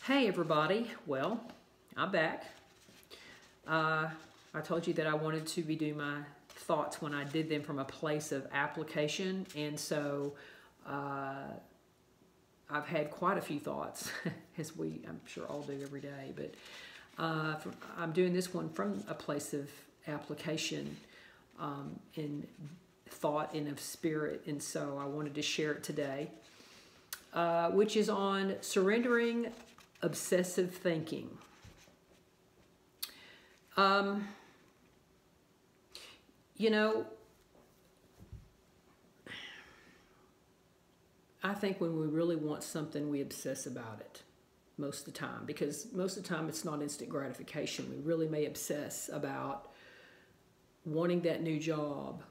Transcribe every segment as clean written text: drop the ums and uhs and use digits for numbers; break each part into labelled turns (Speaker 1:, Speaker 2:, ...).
Speaker 1: Hey everybody, well, I'm back. I told you that I wanted to be doing my thoughts when I did them from a place of application, and so I've had quite a few thoughts, as I'm sure all do every day, but I'm doing this one from a place of application in thought and of spirit, and so I wanted to share it today, which is on surrendering obsessive thinking. You know, I think when we really want something, we obsess about it most of the time, because most of the time it's not instant gratification. We really may obsess about wanting that new job,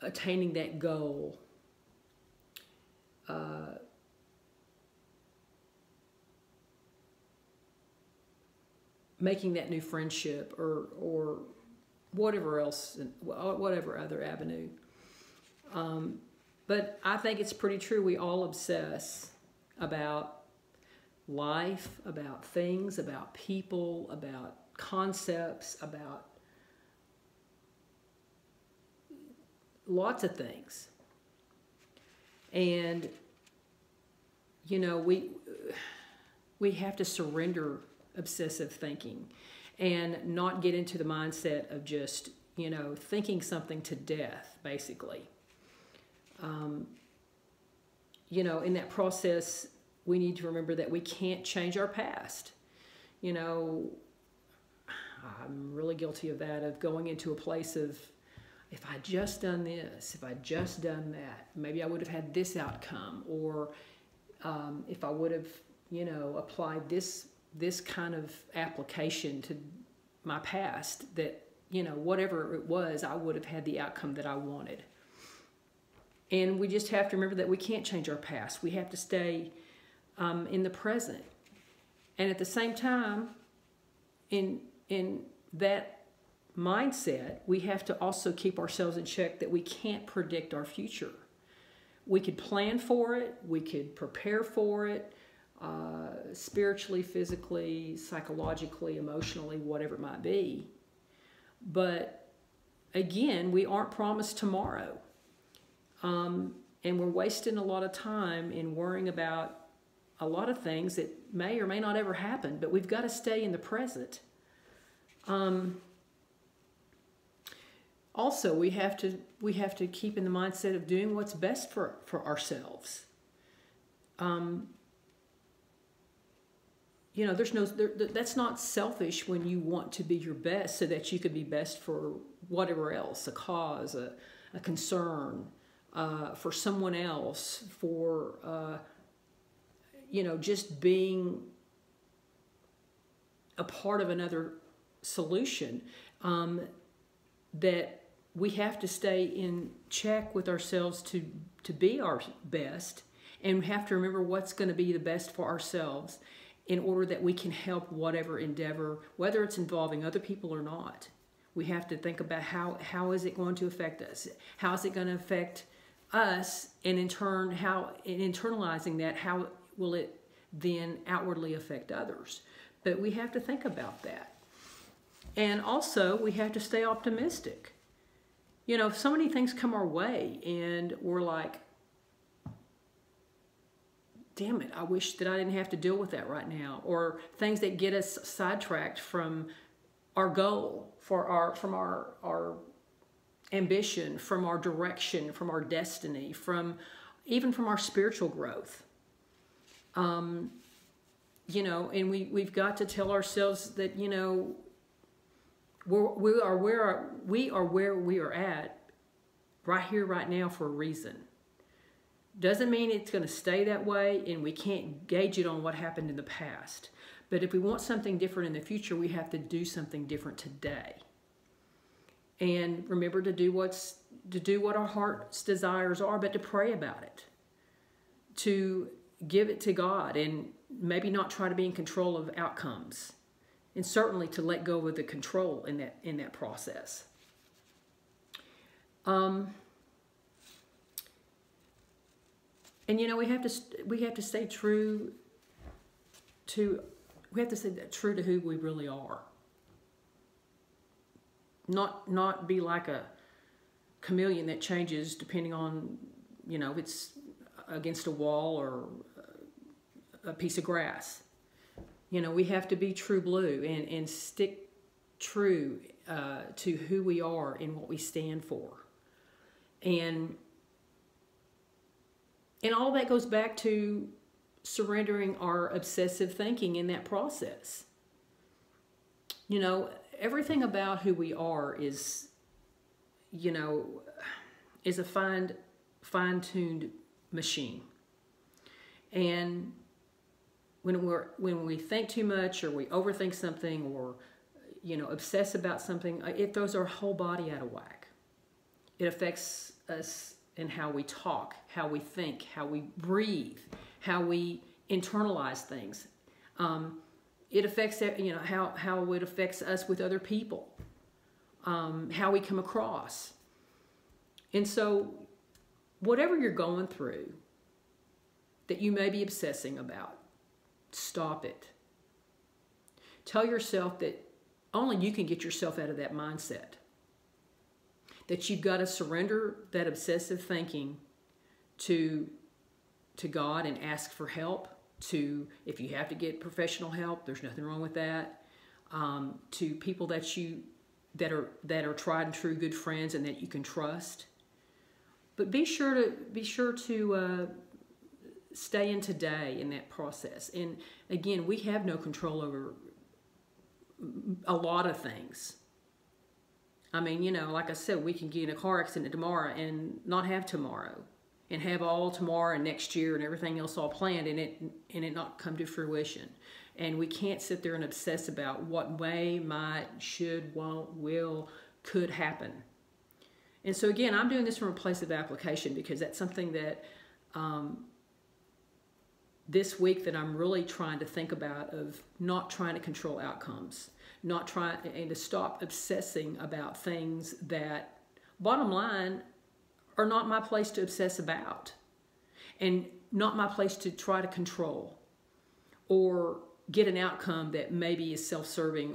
Speaker 1: attaining that goal, making that new friendship, or whatever else, whatever other avenue. But I think it's pretty true. We all obsess about life, about things, about people, about concepts, about lots of things. And, you know, we have to surrender obsessive thinking and not get into the mindset of just, you know, thinking something to death, basically. You know, in that process, we need to remember that we can't change our past. You know, I'm really guilty of that, of going into a place of, if I just done this, if I just done that, maybe I would have had this outcome, or if I would have, you know, applied this kind of application to my past, that, you know, whatever it was, I would have had the outcome that I wanted. And we just have to remember that we can't change our past. We have to stay in the present. And at the same time, in that mindset, we have to also keep ourselves in check that we can't predict our future. We could plan for it, we could prepare for it, spiritually, physically, psychologically, emotionally, whatever it might be. But again, we aren't promised tomorrow. And we're wasting a lot of time in worrying about a lot of things that may or may not ever happen, but we've got to stay in the present. Also, we have to keep in the mindset of doing what's best for ourselves. You know, that's not selfish when you want to be your best so that you could be best for whatever else, a cause, a concern, for someone else, for, you know, just being a part of another solution. That we have to stay in check with ourselves to be our best, and we have to remember what's going to be the best for ourselves in order that we can help whatever endeavor, whether it's involving other people or not. We have to think about how is it going to affect us? How is it going to affect us? And in turn, in internalizing that, how will it then outwardly affect others? But we have to think about that. And also, we have to stay optimistic. You know, so many things come our way, and we're like, damn it, I wish that I didn't have to deal with that right now. Or things that get us sidetracked from our goal, from our ambition, from our direction, from our destiny, even from our spiritual growth. You know, and we've got to tell ourselves that, you know, we are where we are at right here, right now, for a reason. Doesn't mean it's going to stay that way, and we can't gauge it on what happened in the past. But if we want something different in the future, we have to do something different today. And remember to do what our heart's desires are, but to pray about it, to give it to God, and maybe not try to be in control of outcomes. And certainly to let go of the control in that process. And we have to stay true to true to who we really are. Not be like a chameleon that changes depending on, if it's against a wall or a piece of grass. We have to be true blue and stick true to who we are and what we stand for. And all that goes back to surrendering our obsessive thinking in that process. Everything about who we are is a fine-tuned machine. And when we think too much or we overthink something or obsess about something, it throws our whole body out of whack. It affects us in how we talk, how we think, how we breathe, how we internalize things. It affects how it affects us with other people, how we come across. And so whatever you're going through that you may be obsessing about, stop it. Tell yourself that only you can get yourself out of that mindset. That you've got to surrender that obsessive thinking to God and ask for help. If you have to get professional help, there's nothing wrong with that. To people that are tried and true good friends and that you can trust. But be sure to stay in today in that process. And again, we have no control over a lot of things. I mean, like I said, we can get in a car accident tomorrow and not have tomorrow, and have all tomorrow and next year and everything else all planned, and it not come to fruition. And we can't sit there and obsess about what may, might, should, won't, will, could happen. And so again, I'm doing this from a place of application because that's something that this week that I'm really trying to think about, of not trying to control outcomes, and to stop obsessing about things that, bottom line, are not my place to obsess about, and not my place to try to control or get an outcome that maybe is self-serving,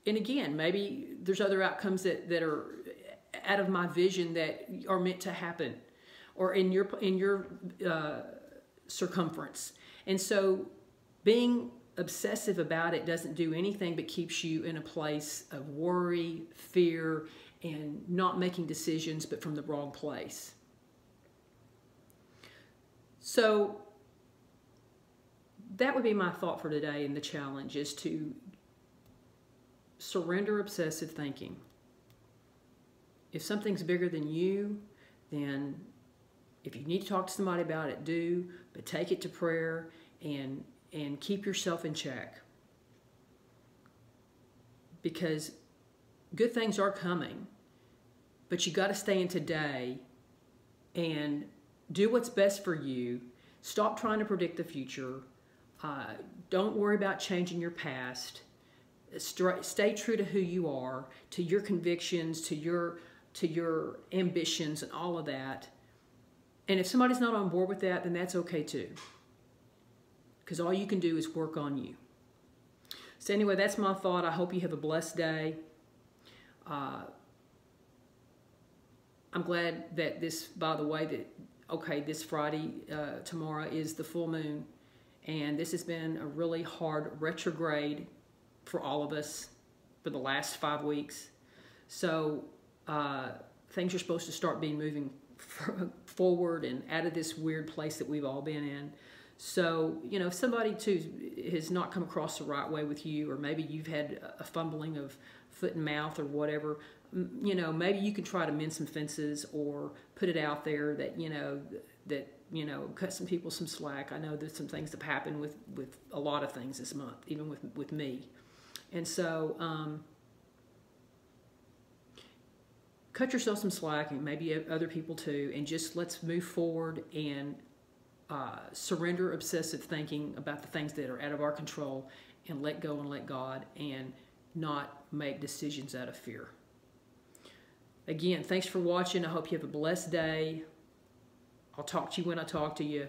Speaker 1: and again, maybe there's other outcomes that are out of my vision that are meant to happen, or in your circumference. And so being obsessive about it doesn't do anything but keeps you in a place of worry, fear, and not making decisions, but from the wrong place. So that would be my thought for today, and the challenge is to surrender obsessive thinking. If something's bigger than you, then if you need to talk to somebody about it, do, but take it to prayer and keep yourself in check. Because good things are coming, but you got to stay in today and do what's best for you. Stop trying to predict the future. Don't worry about changing your past. Stay true to who you are, to your convictions, to your ambitions and all of that. And if somebody's not on board with that, then that's okay too. Because all you can do is work on you. So anyway, that's my thought. I hope you have a blessed day. I'm glad that this Friday, tomorrow is the full moon. And this has been a really hard retrograde for all of us for the last 5 weeks. So things are supposed to start moving forward and out of this weird place that we've all been in. So, if somebody too has not come across the right way with you, or maybe you've had a fumbling of foot and mouth or whatever, maybe you can try to mend some fences or put it out there that, cut some people some slack. I know there's some things that have happened with a lot of things this month, even with me. And so, cut yourself some slack, and maybe other people too, and just let's move forward and surrender obsessive thinking about the things that are out of our control, and let go and let God, and not make decisions out of fear. Again, thanks for watching. I hope you have a blessed day. I'll talk to you when I talk to you.